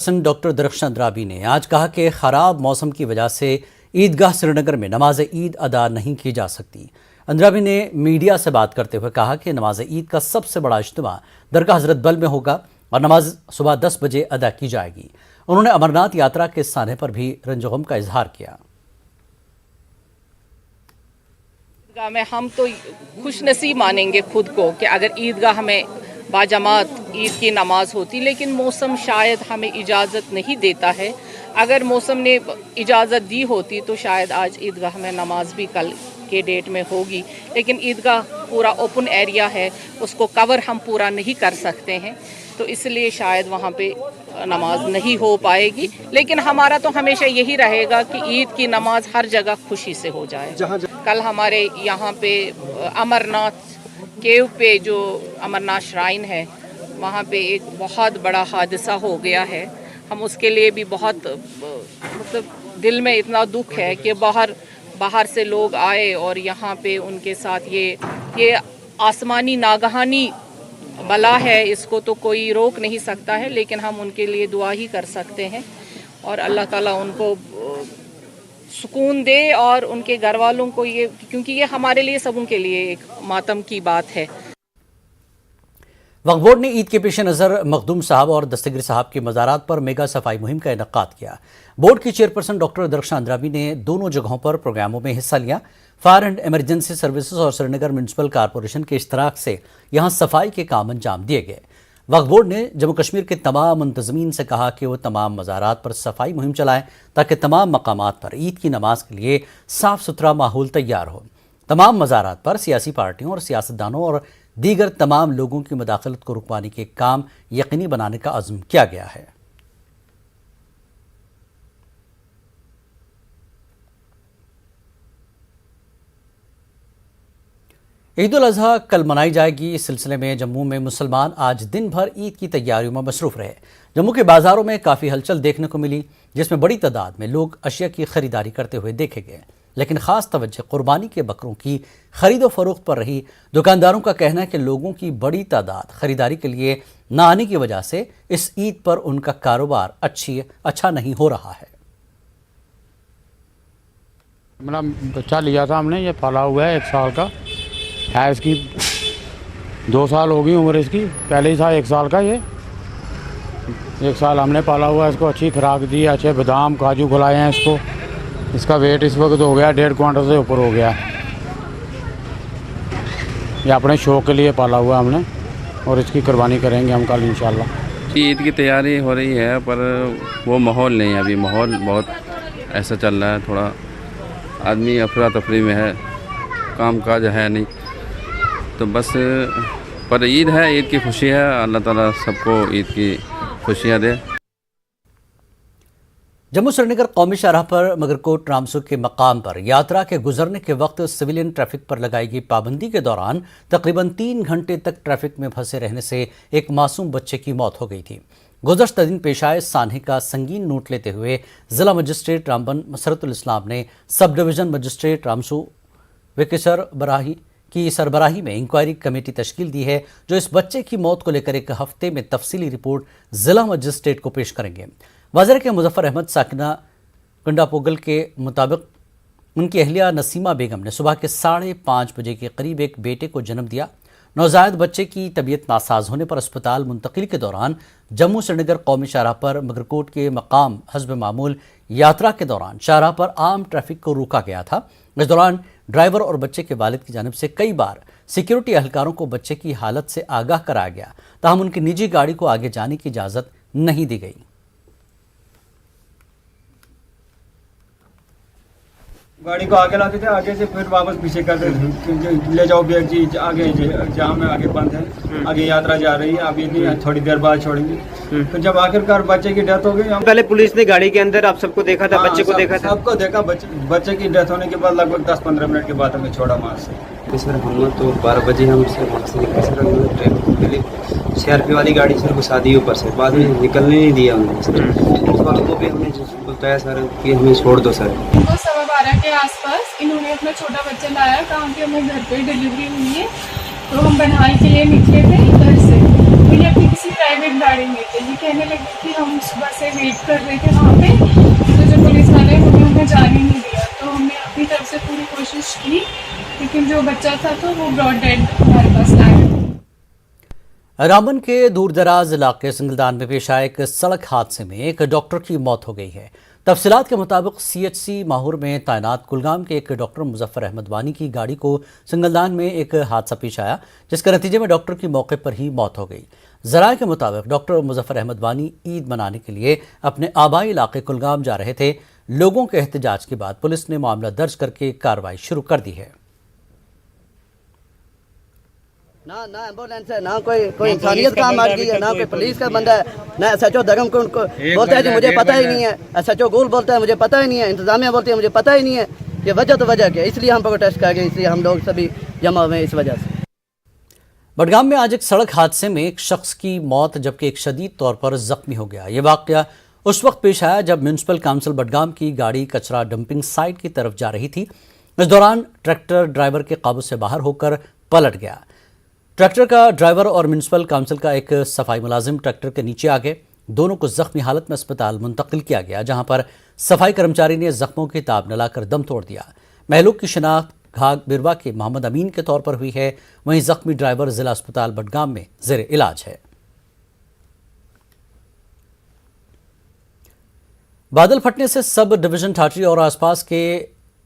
Doctor Darakhshan Andrabi ने आज कहा कि ख़राब मौसम की वजह से ईदगाह श्रीनगर में नमाज ईद अदा नहीं की जा सकती। अंद्राबी ने मीडिया से बात करते हुए कहा कि नमाज ईद का सबसे बड़ा इज्तिमा दरगाह हज़रत बल में होगा और नमाज सुबह 10 बजे अदा की जाएगी। उन्होंने अमरनाथ यात्रा के साने पर भी रंजो-गम का इजहार किया। ईदगाह में हम तो खुशनसीब मानेंगे खुद को कि अगर ईदगाह में बाजमात ईद की नमाज होती, लेकिन मौसम शायद हमें इजाज़त नहीं देता है। अगर मौसम ने इजाज़त दी होती तो शायद आज ईदगाह में नमाज भी कल के डेट में होगी, लेकिन ईदगाह पूरा ओपन एरिया है, उसको कवर हम पूरा नहीं कर सकते हैं, तो इसलिए शायद वहाँ पे नमाज नहीं हो पाएगी। लेकिन हमारा तो हमेशा यही रहेगा कि ईद की नमाज हर जगह खुशी से हो जाए। कल हमारे यहाँ पे अमरनाथ केव पे जो अमरनाथ श्राइन है वहाँ पे एक बहुत बड़ा हादसा हो गया है। हम उसके लिए भी बहुत मतलब दिल में इतना दुख है कि बाहर से लोग आए और यहाँ पे उनके साथ ये आसमानी नागहानी बला है, इसको तो कोई रोक नहीं सकता है, लेकिन हम उनके लिए दुआ ही कर सकते हैं और अल्लाह ताला उनको सुकून दे और उनके घर वालों को ये, क्योंकि ये हमारे लिए सबों के लिए एक मातम की बात है। वक्फ बोर्ड ने ईद के पेश नज़र मखदूम साहब और दस्तगीर साहब के मज़ारात पर मेगा सफाई मुहिम का इनेकाद किया। बोर्ड की चेयरपर्सन डॉक्टर दरख्शां अंद्राबी ने दोनों जगहों पर प्रोग्रामों में हिस्सा लिया। फायर एंड इमरजेंसी सर्विसेज और श्रीनगर म्यूनसिपल कॉरपोरेशन के इश्तराक से यहाँ सफाई के काम अंजाम दिए गए। वक्फ बोर्ड ने जम्मू कश्मीर के तमाम मुंतज़मीन से कहा कि वो तमाम मज़ारात पर सफाई मुहिम चलाएं ताकि तमाम मकामात पर ईद की नमाज के लिए साफ़ सुथरा माहौल तैयार हो। तमाम मज़ारात पर सियासी पार्टियों और सियासतदानों और दीगर तमाम लोगों की मुदाखलत को रुकवाने के काम यकीनी बनाने का अज़्म किया गया है। ईद उल अज़हा कल मनाई जाएगी। इस सिलसिले में जम्मू में मुसलमान आज दिन भर ईद की तैयारियों में मसरूफ़ रहे। जम्मू के बाज़ारों में काफ़ी हलचल देखने को मिली, जिसमें बड़ी तादाद में लोग अशिया की ख़रीदारी करते हुए देखे गए, लेकिन ख़ास तवज्जो कुर्बानी के बकरों की खरीदो फरोख्त पर रही। दुकानदारों का कहना है कि लोगों की बड़ी तादाद खरीदारी के लिए न आने की वजह से इस ईद पर उनका कारोबार अच्छा नहीं हो रहा है। मेरा बच्चा लिया था हमने, ये पाला हुआ है 1 साल का है, इसकी 2 साल हो गई उम्र इसकी, पहले ही था 1 साल का। ये 1 साल हमने पाला हुआ है, इसको अच्छी खुराक दी, अच्छे बादाम काजू खिलाए हैं इसको। इसका वेट इस वक्त हो गया 1.5 क्विंटल से ऊपर हो गया। ये अपने शौक़ के लिए पाला हुआ हमने और इसकी कुर्बानी करेंगे हम कल इंशाल्लाह। ईद की तैयारी हो रही है पर वो माहौल नहीं है, अभी माहौल बहुत ऐसा चल रहा है, थोड़ा आदमी अफरा तफरी में है, काम काज है नहीं, तो बस पर ईद है, ईद की खुशी है। अल्लाह ताला सबको ईद की खुशियाँ दे। जम्मू श्रीनगर कौमी शाहराह पर मगरकोट रामसू के मकाम पर यात्रा के गुजरने के वक्त सिविलियन ट्रैफिक पर लगाई गई पाबंदी के दौरान तकरीबन 3 घंटे तक ट्रैफिक में फंसे रहने से एक मासूम बच्चे की मौत हो गई थी। गुज़श्ता दिन पेश आए सान्हे का संगीन नोट लेते हुए जिला मजिस्ट्रेट रामबन मसरतुल इस्लाम ने सब डिवीज़न मजिस्ट्रेट रामसू विकेसर बराही की सरबराही में इंक्वायरी कमेटी तश्कील दी है, जो इस बच्चे की मौत को लेकर 1 हफ्ते में तफसीली रिपोर्ट जिला मजिस्ट्रेट को पेश करेंगे। वज़ीर के मुज़फ़्फ़र अहमद साकिना कंडापोगल के मुताबिक उनकी अहलिया नसीमा बेगम ने सुबह के 5:30 बजे के करीब एक बेटे को जन्म दिया। नौज़ायद बच्चे की तबीयत नासाज होने पर अस्पताल मुंतकिल के दौरान जम्मू श्रीनगर कौमी शाहराह पर मगरकोट के मकाम हस्ब मामूल यात्रा के दौरान शाहराह पर आम ट्रैफिक को रोका गया था। इस दौरान ड्राइवर और बच्चे के वालिद की जानिब से कई बार सिक्योरिटी एहलकारों को बच्चे की हालत से आगाह कराया गया, ताहम उनकी निजी गाड़ी को आगे जाने की इजाज़त नहीं दी गई। गाड़ी को आगे लाते थे, आगे से फिर वापस पीछे करते थे, ले जाओ बैग जी आगे, जाम है आगे बंद है, आगे यात्रा जा रही है, अभी नहीं थोड़ी देर बाद छोड़ेंगे। तो जब आखिरकार बच्चे की डेथ हो गई, पहले पुलिस ने गाड़ी के अंदर आप सबको देखा था? बच्चे को देखा था? सबको देखा। बच्चे की डेथ होने के बाद लगभग 10-15 मिनट के बाद हमें छोड़ा वहाँ से। सर हम तो 12 बजे हम वहाँ से निकले सर, पहले CRP वाली गाड़ी सर घुसा दी ऊपर से, बाद में निकलने नहीं दिया हमने सर। उस वालों को भी हमने बताया सर कि हमें छोड़ दो सर। 12:15 के आसपास इन्होंने अपना छोटा बच्चा लाया, कहा कि हमें घर पे डिलीवरी हुई है, तो हम बनहाई के लिए निकले थे घर से। मुझे अपनी किसी किसी प्राइवेट गाड़ी में थे। ये कहने लगे कि हम सुबह से वेट कर रहे थे वहाँ पे, तो जो पुलिस वाले उन्होंने हमें जाने नहीं दिया। तो हमने अपनी तरफ से पूरी कोशिश की, लेकिन जो बच्चा था तो वो ब्रॉड डेड हमारे पास लाया। रामबन के दूरदराज इलाके सिंगलदान में पेश आए एक सड़क हादसे में एक डॉक्टर की मौत हो गई है। तफसीलात के मुताबिक CHC माहौर में तैनात कुलगाम के एक डॉक्टर मुजफ्फर अहमद वानी की गाड़ी को सिंगलदान में एक हादसा पेश आया, जिसके नतीजे में डॉक्टर की मौके पर ही मौत हो गई। ज़राए के मुताबिक डॉक्टर मुजफ्फर अहमद वानी ईद मनाने के लिए अपने आबाई इलाके कुलगाम जा रहे थे। लोगों के एहतजाज के बाद पुलिस ने मामला दर्ज करके कार्रवाई शुरू कर दी है। ना एम्बुलेंस है, ना कोई इंसानियत का मार की है, ना कोई पुलिस का बंदा है, ना SHO दगम को उनको बोलता है कि मुझे पता ही नहीं है, SHO गोल बोलता है मुझे पता ही नहीं है, इंतजामिया बोलती है मुझे पता ही नहीं है। ये वजह तो वजह क्या, इसलिए हम प्रोटेस्ट कर गए, इसलिए हम लोग सभी जमा हुए इस वजह से। बडगाम में आज एक सड़क हादसे में एक शख्स की मौत जबकि एक शदीद तौर पर जख्मी हो गया। ये वाकया उस वक्त पेश आया जब म्यूनसिपल काउंसिल बडगाम की गाड़ी कचरा डंपिंग साइट की तरफ जा रही थी। इस दौरान ट्रैक्टर ड्राइवर के काबू से बाहर होकर पलट गया। ट्रैक्टर का ड्राइवर और म्यूनसिपल काउंसिल का एक सफाई मुलाजिम ट्रैक्टर के नीचे आ गए। दोनों को जख्मी हालत में अस्पताल मुंतकिल किया गया, जहां पर सफाई कर्मचारी ने जख्मों की ताब न लाकर दम तोड़ दिया। महलूक की शिनाख्त घाघ बिरवा के मोहम्मद अमीन के तौर पर हुई है, वहीं जख्मी ड्राइवर जिला अस्पताल बडगाम में जेर इलाज है। बादल फटने से सब डिवीजन ठाठरी और आसपास के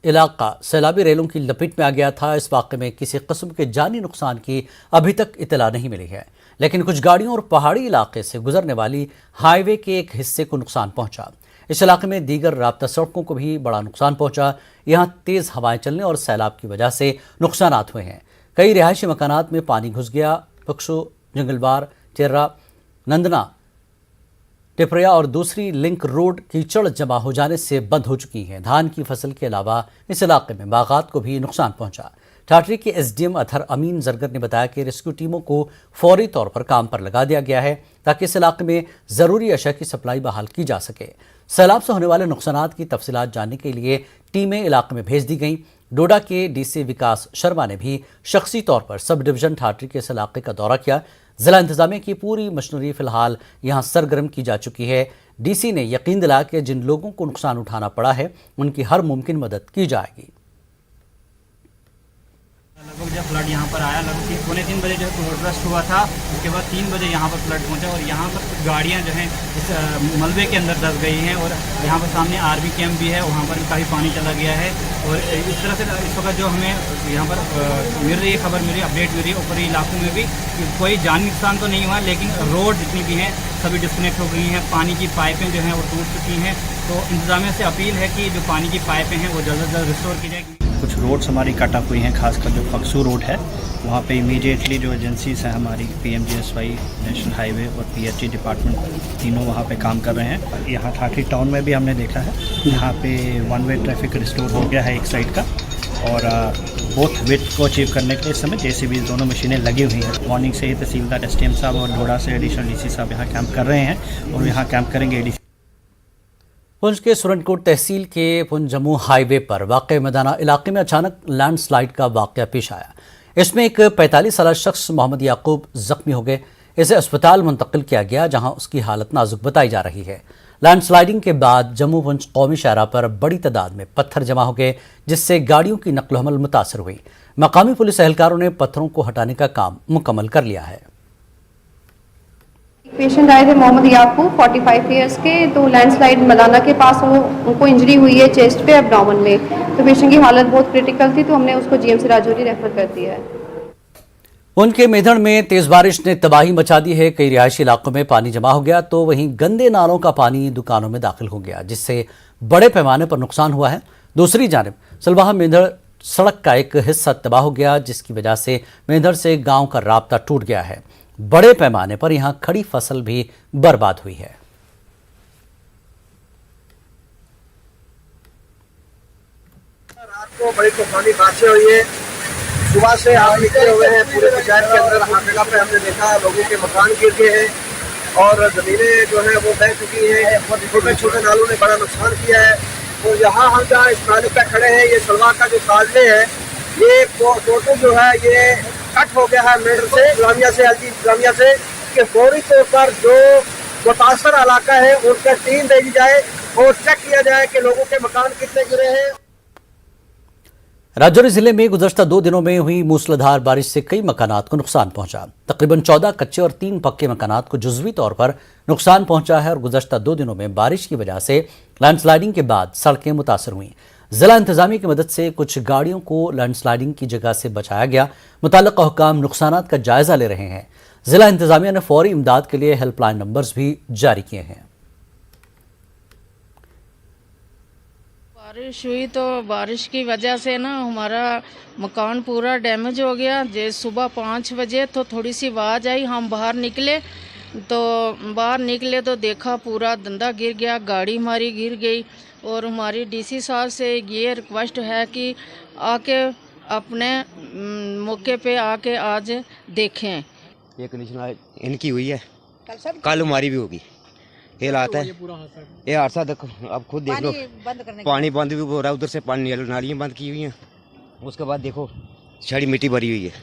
इलाका सैलाबी रेलों की लपेट में आ गया था। इस वाक़े में किसी किस्म के जानी नुकसान की अभी तक इतला नहीं मिली है, लेकिन कुछ गाड़ियों और पहाड़ी इलाके से गुजरने वाली हाईवे के एक हिस्से को नुकसान पहुंचा। इस इलाके में दीगर राब्ता सड़कों को भी बड़ा नुकसान पहुंचा। यहां तेज़ हवाएं चलने और सैलाब की वजह से नुकसानात हुए हैं। कई रिहायशी मकानात में पानी घुस गया। पक्षो, जंगलबार, चेर्रा, नंदना, टिपरिया और दूसरी लिंक रोड कीचड़ जमा हो जाने से बंद हो चुकी हैं। धान की फसल के अलावा इस इलाके में बागात को भी नुकसान पहुंचा। ठाठरी के SDM अथर अमीन जरगर ने बताया कि रेस्क्यू टीमों को फौरी तौर पर काम पर लगा दिया गया है ताकि इस इलाके में ज़रूरी अशया की सप्लाई बहाल की जा सके। सैलाब से होने वाले नुकसानात की तफसीलात जानने के लिए टीमें इलाके में भेज दी गईं। डोडा के DC विकास शर्मा ने भी शख्सी तौर पर सब डिवीजन ठाठरी के इस इलाके का दौरा किया। जिला इंतजामिया की पूरी मशीनरी फिलहाल यहां सरगर्म की जा चुकी है। DC ने यकीन दिलाया कि जिन लोगों को नुकसान उठाना पड़ा है उनकी हर मुमकिन मदद की जाएगी। लगभग जब फ्लड यहाँ पर आया, लगभग 2:45 बजे जो है रोड रस्ट हुआ था। उसके बाद 3 बजे यहाँ पर फ्लड पहुँचा और यहाँ पर कुछ गाड़ियाँ जो हैं इस मलबे के अंदर दस गई हैं और यहाँ पर सामने आर्मी कैंप भी है, वहाँ पर भी काफ़ी पानी चला गया है। और इस तरह से इस वक्त जो हमें यहाँ पर मिल रही है खबर, मिल रही अपडेट मिल रही है ऊपरी इलाकों में भी कोई जान नुकसान तो नहीं हुआ, लेकिन रोड जितनी भी हैं सभी डिस्कनेक्ट हो गई हैं। पानी की पाइपें जो हैं वो टूट चुकी हैं। तो इंतजामिया से अपील है कि जो पानी की पाइपें हैं वो जल्द से जल्द रिस्टोर की जाएगी। कुछ रोड्स हमारी कट ऑफ हुई हैं, खासकर जो पक्सू रोड है वहाँ पे इमीडिएटली जो एजेंसीज हैं हमारी PMGSY, नेशनल हाईवे और PHE डिपार्टमेंट तीनों वहाँ पे काम कर रहे हैं। यहाँ ठाठरी टाउन में भी हमने देखा है, यहाँ पे वन वे ट्रैफिक रिस्टोर हो गया है एक साइड का, और बोथ विथ को अचीव करने के लिए इस समय JCB दोनों मशीनें लगी हुई हैं। मॉर्निंग से ही तहसीलदार STM साहब और डोडा से एडिशनल DC साहब यहाँ कैंप कर रहे हैं और यहाँ कैंप करेंगे ADC। पुंछ के सुरनकोट तहसील के पुंछ जम्मू हाईवे पर वाक़ मैदाना इलाके में अचानक लैंडस्लाइड का वाक़या पेश आया। इसमें एक 45 साल शख्स मोहम्मद याकूब जख्मी हो गए। इसे अस्पताल मुंतकिल किया गया, जहां उसकी हालत नाजुक बताई जा रही है। लैंडस्लाइडिंग के बाद जम्मू पुंछ कौमी शाहराह पर बड़ी तादाद में पत्थर जमा हो गए, जिससे गाड़ियों की नकल हमल मुतासर हुई। मकामी पुलिस एहलकारों ने पत्थरों को हटाने का काम मुकम्मल कर लिया है। पेशेंट आए थे मोहम्मद याकूब 45 इयर्स के, तो लैंडस्लाइड मलाना के पास उनको इंजरी हुई है चेस्ट पे, एब्डोमेन में। तो पेशेंट की हालत बहुत क्रिटिकल थी, तो हमने उसको GMC राजौरी रेफर कर दिया है। उनके मेधड़ में तेज बारिश ने तबाही मचा दी है। कई रिहायशी इलाकों में पानी जमा हो गया, तो वहीं गंदे नालों का पानी दुकानों में दाखिल हो गया, जिससे बड़े पैमाने पर नुकसान हुआ है। दूसरी जानिब सलवाहा मेंढड़ सड़क का एक हिस्सा तबाह हो गया, जिसकी वजह से मेंढड़ से गांव का राब्ता टूट गया है। बड़े पैमाने पर यहां खड़ी फसल भी बर्बाद हुई है। रात को बड़ी तूफानी बारिशें हुई है। सुबह से आप निकले हुए हैं पूरे पंचायत के अंदर। हर जगह पे हमने देखा लोगों के मकान गिर गए हैं और जमीनें जो है वो बह चुकी हैं। छोटे छोटे नालों ने बड़ा नुकसान किया है। तो यहाँ हम जहाँ इस नाले पे खड़े हैं, ये सलवा का जो काजले है, ये टोटल जो है ये कट हो गया है मेडर से, इस्लामिया से, LG इस्लामिया से। कि फौरी तौर पर जो मुतासर इलाका है उसका टीम भेजी जाए और चेक किया जाए कि लोगों के मकान कितने गिरे हैं। राजौरी जिले में गुज़श्ता 2 दिनों में हुई मूसलाधार बारिश से कई मकानात को नुकसान पहुंचा। तकरीबन 14 कच्चे और 3 पक्के मकानात को जुज़वी तौर पर नुकसान पहुंचा है और गुज़श्ता 2 दिनों में बारिश की वजह से लैंडस्लाइडिंग के बाद सड़कें मुतासर हुई। जिला इंतजामिया की मदद से कुछ गाड़ियों को लैंडस्लाइडिंग की जगह से बचाया गया। मुताल्लिक़ा हुक्काम नुकसानात का जायजा ले रहे हैं। जिला इंतजामिया ने फौरी इमदाद के लिए हेल्पलाइन नंबर्स भी जारी किए हैं। बारिश हुई तो बारिश की वजह से ना हमारा मकान पूरा डैमेज हो गया। जैसे सुबह 5 बजे तो थोड़ी सी आवाज़ आई, हम बाहर निकले तो देखा पूरा धंधा गिर गया, गाड़ी हमारी गिर गई। और हमारी डीसी साहब से ये रिक्वेस्ट है कि आके अपने मौके पे आके आज देखें। ये कंडीशन इनकी हुई है, कल हमारी भी होगी। ये हालात है, ये हादसा देखो, आप खुद देख लो। पानी बंद भी हो रहा है, उधर से पानी नालियाँ बंद की हुई हैं। उसके बाद देखो छड़ी मिट्टी भरी हुई है।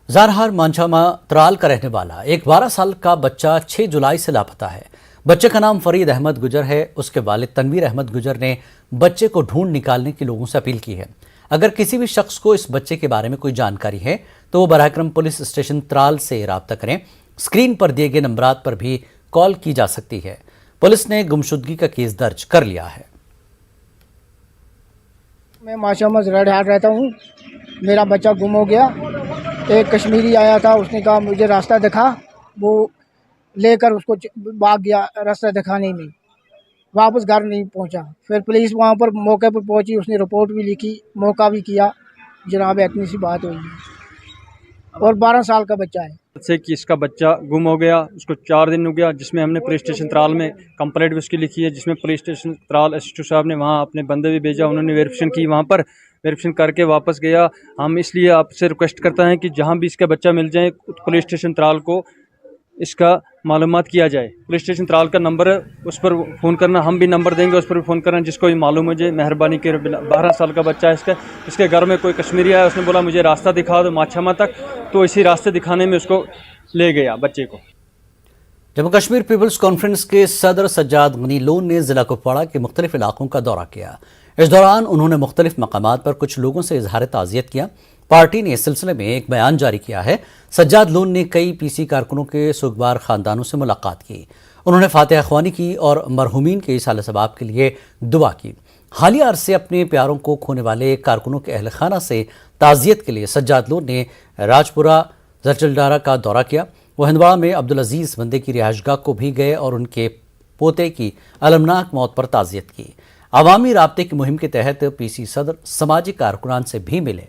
ज़ारहार मांझामा त्राल का रहने वाला एक 12 साल का बच्चा 6 जुलाई से लापता है। बच्चे का नाम फरीद अहमद गुजर है। उसके वालिद तनवीर अहमद गुजर ने बच्चे को ढूंढ निकालने की लोगों से अपील की है। अगर किसी भी शख्स को इस बच्चे के बारे में कोई जानकारी है तो वो बराक्रम पुलिस स्टेशन त्राल से राब्ता करें। स्क्रीन पर दिए गए नंबरात पर भी कॉल की जा सकती है। पुलिस ने गुमशुदगी का केस दर्ज कर लिया है। मैं माशामा ज़राहार रहता हूँ। मेरा बच्चा गुम हो गया। एक कश्मीरी आया था, उसने कहा मुझे रास्ता दिखा, वो लेकर उसको भाग गया रास्ता दिखाने में, वापस घर नहीं पहुँचा। फिर पुलिस वहाँ पर मौके पर पहुँची, उसने रिपोर्ट भी लिखी, मौका भी किया, जनाब इतनी सी बात हुई है। और 12 साल का बच्चा है। से कि इसका बच्चा गुम हो गया, उसको 4 दिन हो गया, जिसमें हमने पुलिस स्टेशन त्राल में कंप्लेंट भी उसकी लिखी है, जिसमें पुलिस स्टेशन त्राल एसएचओ साहब ने वहाँ अपने बंदे भी भेजा, उन्होंने वेरिफिकेशन की, वहाँ पर वेरिफिकेशन करके वापस गया। हम इसलिए आपसे रिक्वेस्ट करते हैं कि जहाँ भी इसका बच्चा मिल जाए पुलिस स्टेशन त्राल को इसका मालूमात किया जाए। पुलिस स्टेशन त्राल का नंबर है, उस पर फ़ोन करना, हम भी नंबर देंगे, उस पर भी फ़ोन करना जिसको भी मालूम हो जाए। मेहरबानी के 12 साल का बच्चा है इसके घर में कोई कश्मीरी आया, उसने बोला मुझे रास्ता दिखा दो माछामा तक, तो इसी रास्ते दिखाने में उसको ले गया बच्चे को। जम्मू कश्मीर पीपल्स कॉन्फ्रेंस के सदर सज्जाद गनी लोन ने जिला कुपवाड़ा के मुख्तलिफ इलाकों का दौरा किया। इस दौरान उन्होंने मुख्तलिफ मकामात पर कुछ लोगों से इजहार ताज़ियत किया। पार्टी ने इस सिलसिले में एक बयान जारी किया है। सज्जाद लोन ने कई पीसी कारकुनों के सुगवार खानदानों से मुलाकात की। उन्होंने फातिहा ख्वानी की और मरहूमीन के इसाले सवाब के लिए दुआ की। हालिया अरसे अपने प्यारों को खोने वाले कारकुनों के अहल खाना से ताज़ियत के लिए सज्जाद लोन ने राजपुरा जरचलडारा का दौरा किया। वो हिंदवाड़ा में अब्दुल अजीज़ बंदे की रिहाइशगाह को भी गए और उनके पोते की अलमनाक मौत पर ताज़ियत की। अवामी राब्ते की मुहिम के तहत पीसी सदर समाजी कारकुनान से भी मिले।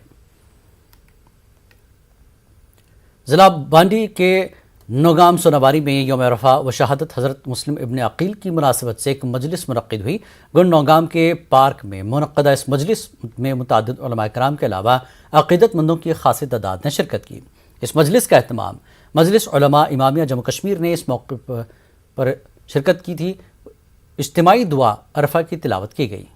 जिला बांडी के नौगाम सोनावारी में यौम अरफा व शहादत हज़रत मुस्लिम इब्न अकील की मुनासिबत से एक मजलिस मुनक्किद हुई। गुंड नौगाम के पार्क में मुनक्किदा इस मजलिस में मुतादिद उलमा कराम के अलावा अक़ीदतमंदों की खासी तादाद ने शिरकत की। इस मजलिस का एहतमाम मजलिस उलमा इमामिया जम्मू कश्मीर ने इस मौके पर शिरकत की थी। इज्तिमाई दुआ अरफा की तिलावत की गई।